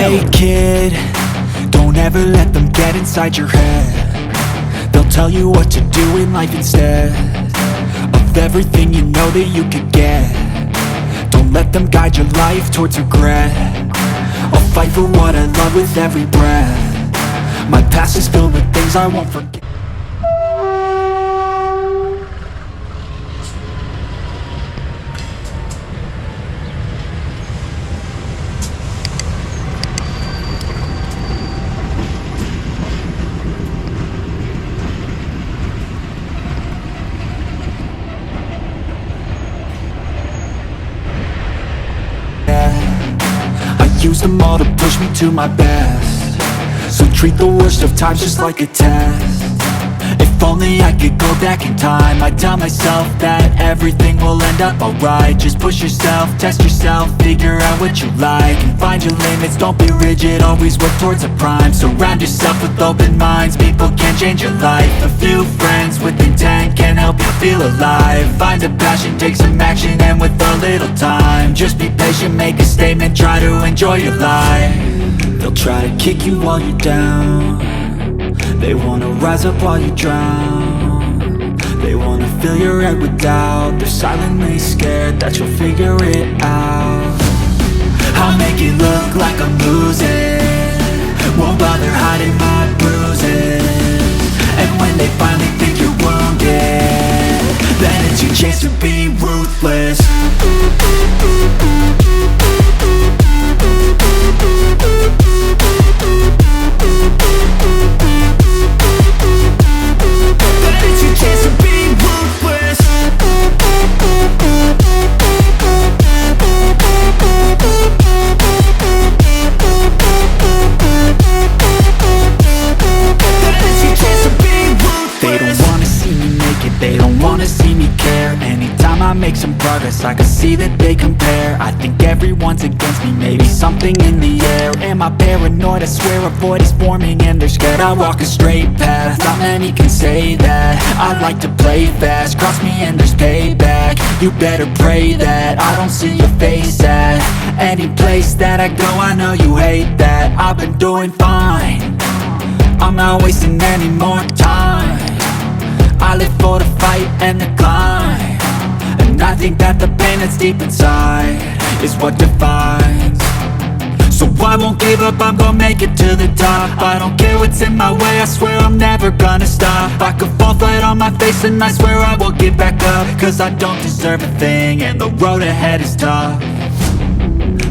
Hey kid, don't ever let them get inside your head. They'll tell you what to do in life instead of everything you know that you could get. Don't let them guide your life towards regret. I'll fight for what I love with every breath. My past is filled with things I won't forget. Use them all to push me to my best. So treat the worst of times just like a test. If only I could go back in time, I'd tell myself that everything will end up alright. Just push yourself, test yourself, figure out what you like, and find your limits, don't be rigid, always work towards a prime. Surround yourself with open minds, people can change your life. A few friends with intent can help you feel alive. Find a passion, take some action, and with a little time, just be patient, make a statement, try to enjoy your life. They'll try to kick you while you're down. They wanna rise up while you drown. They wanna fill your head with doubt. They're silently scared that you'll figure it out. I'll make it look like I'm losing, won't bother hiding my bruises. And when they finally think you're wounded, then it's your chance to be ruthless. Make some progress, I can see that they compare. I think everyone's against me, maybe something in the air. Am I paranoid? I swear a void is forming and they're scared. I walk a straight path, not many can say that. I like to play fast, cross me and there's payback. You better pray that I don't see your face at any place that I go. I know you hate that. I've been doing fine, I'm not wasting any more time. I live for the fight and the climb, and I think that the pain that's deep inside is what defines. So I won't give up, I'm gonna make it to the top. I don't care what's in my way, I swear I'm never gonna stop. I could fall flat on my face and I swear I will get back up, cause I don't deserve a thing and the road ahead is tough.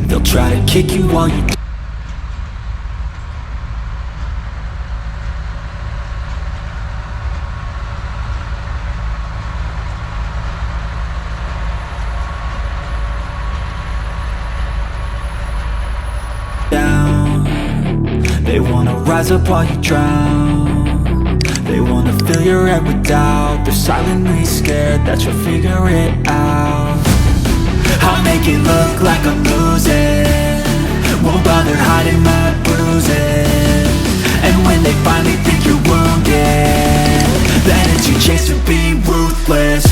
They'll try to kick you while you They wanna rise up while you drown. They wanna fill your head with doubt. They're silently scared that you'll figure it out. I'll make it look like I'm losing, won't bother hiding my bruises. And when they finally think you're wounded, then it's your chance to be ruthless.